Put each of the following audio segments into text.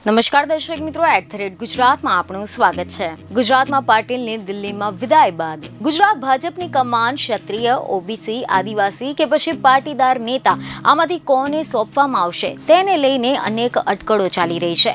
નમસ્કાર દર્શક મિત્રો, @ગુજરાતમાં આપનું સ્વાગત છે। ગુજરાતમાં પાટીલની દિલ્હીમાં વિદાય બાદ ગુજરાત ભાજપની કમાન ક્ષત્રિય, ઓબીસી, આદિવાસી કે પછી પાટીદાર નેતા આમાંથી કોને સોંપવામાં આવશે તેને લઈને અનેક અટકળો ચાલી રહી છે।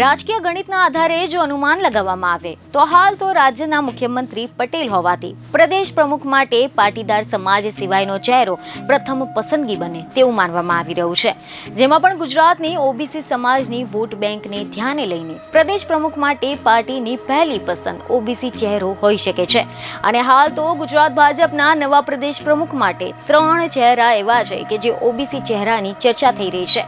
રાજકીય ગણિતના આધારે જો અનુમાન લગાવવામાં આવે તો હાલ તો રાજ્યના મુખ્યમંત્રી પટેલ હોવાથી પ્રદેશ પ્રમુખ માટે પાટીદાર સમાજ સિવાયનો ચહેરો પ્રથમ પસંદગી બને તેવું માનવામાં આવી રહ્યું છે, જેમાં પણ ગુજરાતની ઓબીસી સમાજની વોટ બેંકને ધ્યાને લઈને પ્રદેશ પ્રમુખ માટે પાર્ટીની પહેલી પસંદ ઓબીસી ચહેરો હોઈ શકે છે। અને હાલ તો ગુજરાત ભાજપના નવા પ્રદેશ પ્રમુખ માટે 3 ચહેરા એવા છે કે જે ઓબીસી ચહેરાની ચર્ચા થઈ રહી છે,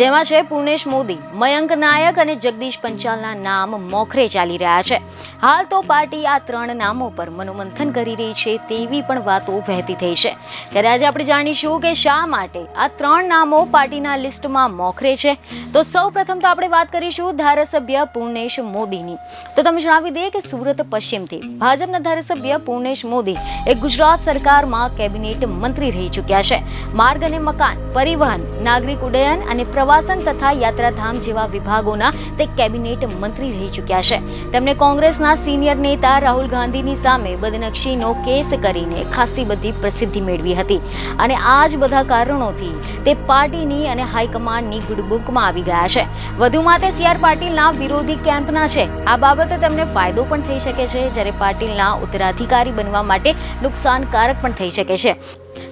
જેમાં છે પૂર્ણેશ મોદી, મયંક નાયક અને જગદીશ પંચાલના નામ મોખરે ચાલી રહ્યા છે। હાલ તો પાર્ટી આ 3 નામો પર મનોમંથન કરી રહી છે તેવી પણ વાતો વહેતી થઈ છે। ત્યારે આજે આપણે જાણીશું કે શા માટે આ 3 નામો પાર્ટીના લિસ્ટમાં મોખરે છે। તો સૌપ્રથમ તો આપણે વાત કરીશું ધારાસભ્ય પૂર્ણેશ મોદીની। તો તમે જણાવી દે કે સુરત પશ્ચિમથી ભાજપના ધારાસભ્ય પૂર્ણેશ મોદી એ ગુજરાત સરકારમાં કેબિનેટ મંત્રી રહી ચૂક્યા છે। માર્ગ અને મકાન, પરિવહન, નાગરિક ઉડ્ડયન અને પ્રવાસન તથા યાત્રાધામ જેવા વિભાગોના તે કેબિનેટ મંત્રી રહી ચૂક્યા છે। તેમણે કોંગ્રેસના સિનિયર નેતા રાહુલ ગાંધીની સામે બદનક્ષીનો કેસ કરીને ખાસી બધી પ્રસિદ્ધિ મેળવી હતી અને આ જ બધા કારણોથી તે પાર્ટીની અને હાઈકમાન્ડની ગુડબુકમાં આવી ગયા છે। વધુમાં તે સી આર પાટીલના વિરોધી કેમ્પના છે। આ બાબતે તેમને ફાયદો પણ થઈ શકે છે, જ્યારે પાટીલના ઉત્તરાધિકારી બનવા માટે નુકસાનકારક પણ થઈ શકે છે।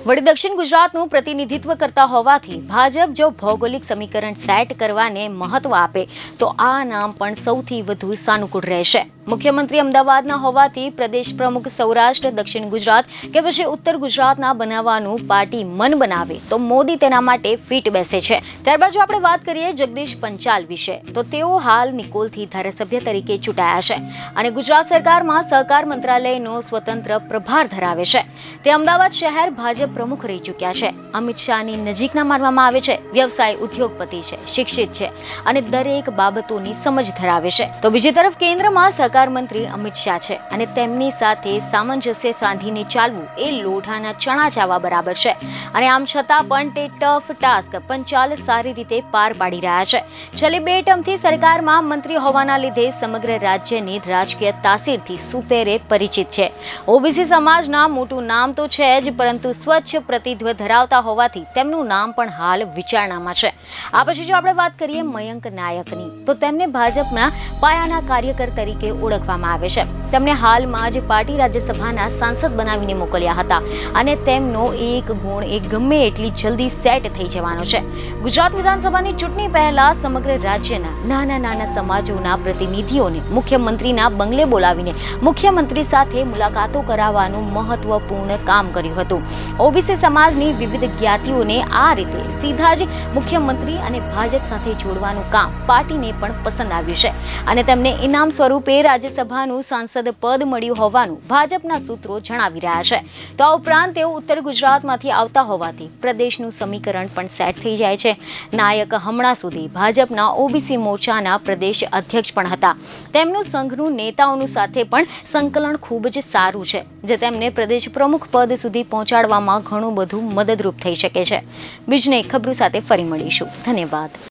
વળી દક્ષિણ ગુજરાતનું પ્રતિનિધિત્વ કરતા હોવાથી ભાજપ જો ભૌગોલિક સમીકરણ સેટ કરવાને મહત્વ આપે તો આ નામ પણ સૌથી વધુ સાનુકૂળ રહેશે। મુખ્યમંત્રી અમદાવાદના હોવાથી પ્રદેશ પ્રમુખ સૌરાષ્ટ્ર, દક્ષિણ ગુજરાત કે પછી ઉત્તર ગુજરાતના બનાવવાનું પાર્ટી મન બનાવે તો મોદી તેના માટે ફિટ બેસે છે। ત્યારબાદ જો આપણે વાત કરીએ જગદીશ પંચાલ વિશે, તો તેઓ હાલ નિકોલથી ધારાસભ્ય તરીકે ચૂંટાયા છે અને ગુજરાત સરકારમાં સહકાર મંત્રાલયનો સ્વતંત્ર પ્રભાર ધરાવે છે। તે અમદાવાદ શહેર ભાજપ પ્રમુખ રહી ચૂક્યા છે। અમિત શાહની નજીકના માનવામાં આવે છે, વ્યવસાય ઉદ્યોગપતિ છે, શિક્ષિત છે અને દરેક બાબતોની સમજ ધરાવે છે। તો બીજી તરફ કેન્દ્રમાં સહકાર મંત્રી અમિત શાહ છે અને તેમની સાથે સામંજસ્ય સાધીને ચાલવું એ લોઢાના ચણા ચાવવા બરાબર છે અને આમ છતાં પણ તે ટફ ટાસ્ક પંચાલ સારી રીતે પાર પાડી રહ્યા છે। છેલ્લી 2 ટર્મથી સરકારમાં મંત્રી હોવાના લીધે સમગ્ર રાજ્યની રાજકીય તાસીરથી સુપેરે પરિચિત છે। ઓબીસી સમાજના મોટું નામ તો છે જ, પરંતુ સ્વચ્છ પ્રતિત્વ ધરાવતા હોવાથી તેમનું નામ પણ હાલ વિચારણામાં છે। આ પછી જો આપણે વાત કરીએ મયંક નાયકની, તો તેમને ભાજપના પાયાના કાર્યકર તરીકે ઓળખવામાં આવે છે। તેમને હાલમાં જ પાર્ટી રાજ્યસભાના સાંસદ બનાવીને મોકલ્યા હતા અને તેમનો એક ગુણ એ ગમે એટલી જલ્દી સેટ થઈ જવાનો છે। ગુજરાત વિધાનસભાની ચૂંટણી પહેલા સમગ્ર રાજ્યના નાના સમાજોના પ્રતિનિધિઓને મુખ્યમંત્રીના બંગલે બોલાવીને મુખ્યમંત્રી સાથે મુલાકાતો કરાવવાનું મહત્વપૂર્ણ કામ કર્યું હતું। ઓબીસી સમાજની વિવિધ જ્ઞાતિઓને આ રીતે સીધા જ મુખ્યમંત્રી અને ભાજપ સાથે જોડવાનું કામ પાર્ટીને પણ પસંદ આવ્યું છે અને તેમને ઇનામ સ્વરૂપે રાજ્યસભાનું સાંસદ પદ મળ્યું હોવાનું ભાજપના સૂત્રો જણાવી રહ્યા છે। તો આ ઉપરાંત તેઓ ઉત્તર ગુજરાતમાંથી આવતા હોવાથી પ્રદેશનું સમીકરણ પણ સેટ થઈ જાય છે। નાયક હમણાં સુધી ભાજપના ઓબીસી મોરચાના પ્રદેશ અધ્યક્ષ પણ હતા। તેમનું સંઘનું નેતાઓનું સાથે પણ સંકલન ખૂબ જ સારું છે, જે તેમને પ્રદેશ પ્રમુખ પદ સુધી પહોંચાડવામાં ઘણું બધું મદદરૂપ થઈ શકે છે। બીજને ખબરો સાથે ફરી મળીશું। ધન્યવાદ।